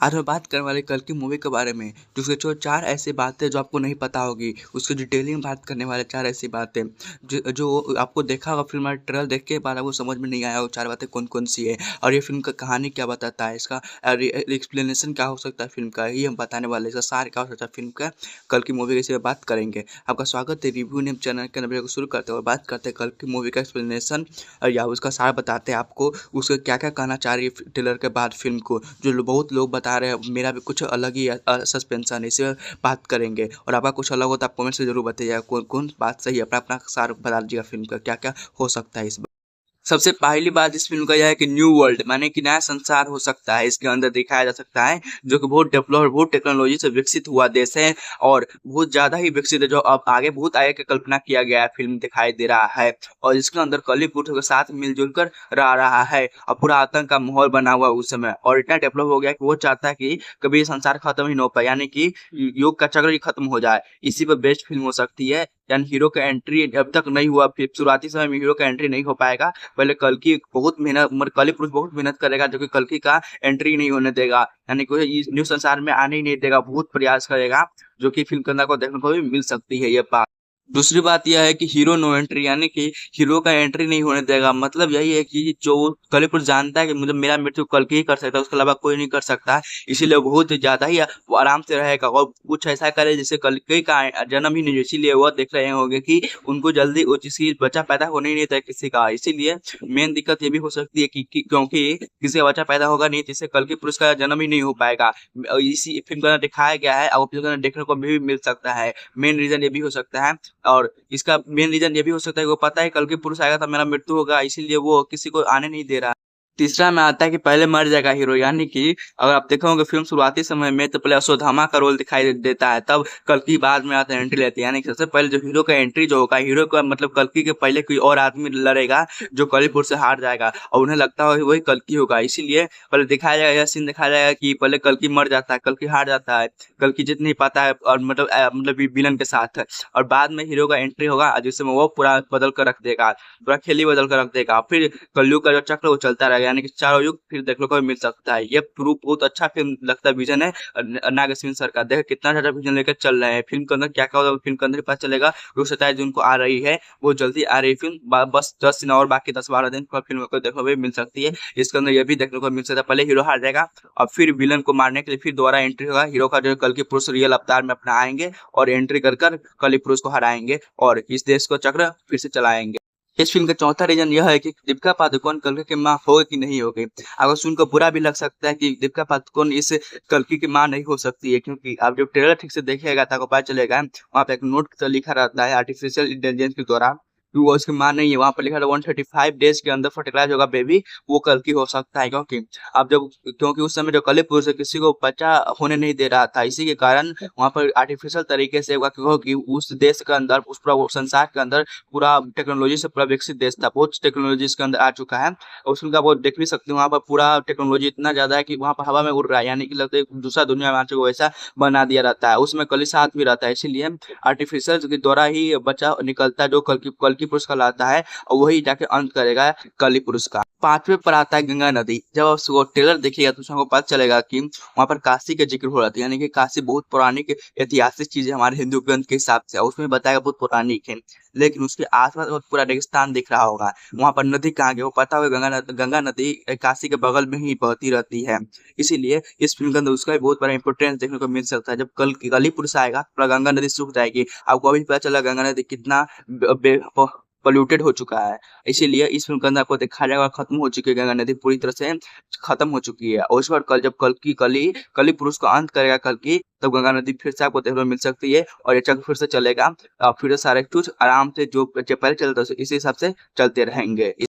आज मैं बात करने वाले कल की मूवी के बारे में जिसके जो चार ऐसी बातें जो आपको नहीं पता होगी उसकी डिटेलिंग बात करने वाले चार ऐसी बातें जो आपको देखा होगा फिल्म में ट्रेलर देख के बाद आपको समझ में नहीं आया वो चार बातें कौन कौन सी है और ये फिल्म का कहानी क्या बताता है इसका एक्सप्लेनेशन क्या हो सकता है फिल्म का ये हम बताने वाले इसका सार क्या हो सकता है फिल्म का कल की मूवी की बात करेंगे। आपका स्वागत है रिव्यू नेम चैनल के अंदर शुरू करते हैं और बात करते हैं कल की मूवी का एक्सप्लेनेशन या उसका सार बताते हैं आपको उसका क्या क्या कहना चाह रही है ट्रेलर के बाद फिल्म को जो बहुत लोग बता रहे हैं मेरा भी कुछ अलग ही सस्पेंशन है इसे बात करेंगे और आपका कुछ अलग हो तो आप कमेंट से जरूर बताइएगा कौन कौन बात सही है अपना अपना सार बता दीजिएगा फिल्म का क्या क्या हो सकता है इस बार। सबसे पहली बात इस फिल्म का यह है कि न्यू वर्ल्ड माने कि नया संसार हो सकता है इसके अंदर दिखाया जा सकता है जो कि बहुत डेवलप बहुत टेक्नोलॉजी से विकसित हुआ देश है और बहुत ज्यादा ही विकसित है जो अब आगे बहुत आगे की कल्पना किया गया है फिल्म दिखाई दे रहा है और इसके अंदर कली पुरुष के साथ मिलजुल कर रह रहा है और पूरा आतंक का माहौल बना हुआ उस समय और इतना डेवलप हो गया कि वो चाहता है कि कभी ये संसार खत्म ही ना हो पाए यानी कि युग का चक्र ही खत्म हो जाए इसी पर बेस्ट फिल्म हो सकती है। यानी हीरो का एंट्री अब तक नहीं हुआ फिर शुरुआती समय में हीरो का एंट्री नहीं हो पाएगा। पहले कल्कि बहुत मेहनत कली पुरुष बहुत मेहनत करेगा जो कि कल्कि का एंट्री नहीं होने देगा यानी कोई इस न्यू संसार में आने ही नहीं देगा बहुत प्रयास करेगा जो कि फिल्म के अंदर को देखने को भी मिल सकती है ये बात। दूसरी बात यह है कि हीरो नो एंट्री यानी कि हीरो का एंट्री नहीं होने देगा मतलब यही है कि जो कली पुरुष जानता है कि मतलब मेरा मृत्यु कल्कि ही कर सकता है उसके अलावा कोई नहीं कर सकता इसीलिए बहुत ज्यादा ही वो आराम से रहेगा और कुछ ऐसा करे जिससे कल्कि का जन्म ही नहीं हो इसीलिए वो देख रहे होंगे कि उनको जल्दी वो किसी बच्चा पैदा होने ही नहीं था किसी का इसीलिए मेन दिक्कत ये भी हो सकती है क्योंकि किसी का बच्चा पैदा होगा नहीं जिससे कल्कि पुरुष का जन्म ही नहीं हो पाएगा। इसी फिल्म का दिखाया गया है और फिल्म देखने को भी मिल सकता है। मेन रीजन ये भी हो सकता है और इसका मेन रीजन ये भी हो सकता है कि वो पता है कल के पुरुष आएगा तो मेरा मृत्यु होगा इसीलिए वो किसी को आने नहीं दे रहा। तीसरा में आता है कि पहले मर जाएगा हीरो यानी कि अगर आप देखोगे फिल्म शुरुआती समय में तो पहले अश्वत्थामा का रोल दिखाई देता है तब कल्कि बाद में आता है एंट्री लेते हैं यानी कि सबसे पहले जो हीरो का एंट्री जो होगा हीरो का मतलब कल्कि के पहले कोई और आदमी लड़ेगा जो कलीपुर से हार जाएगा और उन्हें लगता है वही कल्कि होगा इसीलिए पहले दिखाया जाएगा यह सीन दिखाया जाएगा कि पहले कल्कि मर जाता है कल्कि हार जाता है कल्कि जीत नहीं पाता है और मतलब विलन के साथ और बाद में हीरो का एंट्री होगा जिसमें वो पूरा बदल कर रख देगा पूरा खेल बदल कर रख देगा फिर कलयुग का जो चक्र वो चलता रहेगा यानी कि चारों युग फिर देखने को मिल सकता है। ये प्रूफ बहुत अच्छा फिल्म लगता है विजन है नाग अश्विन सर का देख कितना ज्यादा विजन लेकर चल रहे हैं फिल्म के अंदर क्या क्या होगा फिल्म के अंदर पता चलेगा। जो 27 जून को आ रही है वो जल्दी आ रही फिल्म बस 10 दिन और बाकी 10-12 दिन पर फिल्म को देखने को मिल सकती है। इसके अंदर ये भी देखने को मिल सकता है पहले हीरो हार जाएगा और फिर विलन को मारने के लिए फिर दोबारा एंट्री होगा हीरो का जो कल के पुरुष रियल अवतार में अपना आएंगे और एंट्री कर कल पुरुष को हराएंगे और इस देश को चक्र फिर से चलाएंगे। इस फिल्म का चौथा रीजन यह है कि दीपिका पादुकोण कल्कि की मां होगी कि नहीं होगी। अगर सुनकर बुरा भी लग सकता है कि दीपिका पादुकोण इस कल्कि की मां नहीं हो सकती है क्योंकि आप जब ट्रेलर ठीक से देखिएगा तो आपको पता चलेगा वहाँ पे एक नोट तो लिखा रहता है आर्टिफिशियल इंटेलिजेंस के द्वारा वो उसकी मां नहीं है वहाँ पर लिखा था 135 डेज के अंदर फर्टिलाइज होगा बेबी वो कल्कि हो सकता है क्योंकि अब जब क्योंकि उस समय जो कली पुरुष है किसी को बच्चा होने नहीं दे रहा था इसी के कारण वहाँ पर आर्टिफिशियल तरीके से क्योंकि उस देश के अंदर उस पूरा संसार के अंदर पूरा टेक्नोलॉजी से पूरा विकसित देश था बहुत टेक्नोलॉजी इसके अंदर आ चुका है और उसका वो देख भी सकते हैं वहाँ पर पूरा टेक्नोलॉजी इतना ज्यादा है कि वहाँ पर हवा में उड़ रहा है यानी कि लगता है दूसरा दुनिया में आके वैसा बना दिया रहता है उसमें कली साथ भी रहता है इसीलिए आर्टिफिशियल के द्वारा ही बच्चा निकलता है जो कल की पुरुष कहलाता है और वही जाके अंत करेगा कली पुरुष का। पांचवें पर आता है गंगा नदी। जब आप उसको ट्रेलर देखिएगा तो उसको पता चलेगा कि वहाँ पर काशी का जिक्र हो रहा था यानी कि काशी बहुत पौराणिक ऐतिहासिक चीज है हमारे हिंदू ग्रंथ के हिसाब से उसमें बताया बहुत पौराणिक है लेकिन उसके आसपास पूरा रेगिस्तान दिख रहा होगा वहाँ पर नदी कहाँ गई वो पता होगा गंगा नदी काशी के बगल में ही बहती रहती है इसीलिए इस फिल्म के अंदर उसका भी बहुत बड़ा इंपोर्टेंस देखने को मिल सकता है। जब कल कली पुरुष आएगा पूरा गंगा नदी सूख जाएगी आपको अभी पता चला गंगा नदी कितना पोल्यूटेड हो चुका है इसीलिए इस फिल्म के अंदर आपको दिखाया जाएगा खत्म हो चुकी है गंगा नदी पूरी तरह से खत्म हो चुकी है और इस बार कल जब कली पुरुष को अंत करेगा कल की तब गंगा नदी फिर से आपको देखने को मिल सकती है और ये चक्र फिर से चलेगा और फिर सारे कुछ आराम से जो पहले चलता है इसी हिसाब से चलते रहेंगे।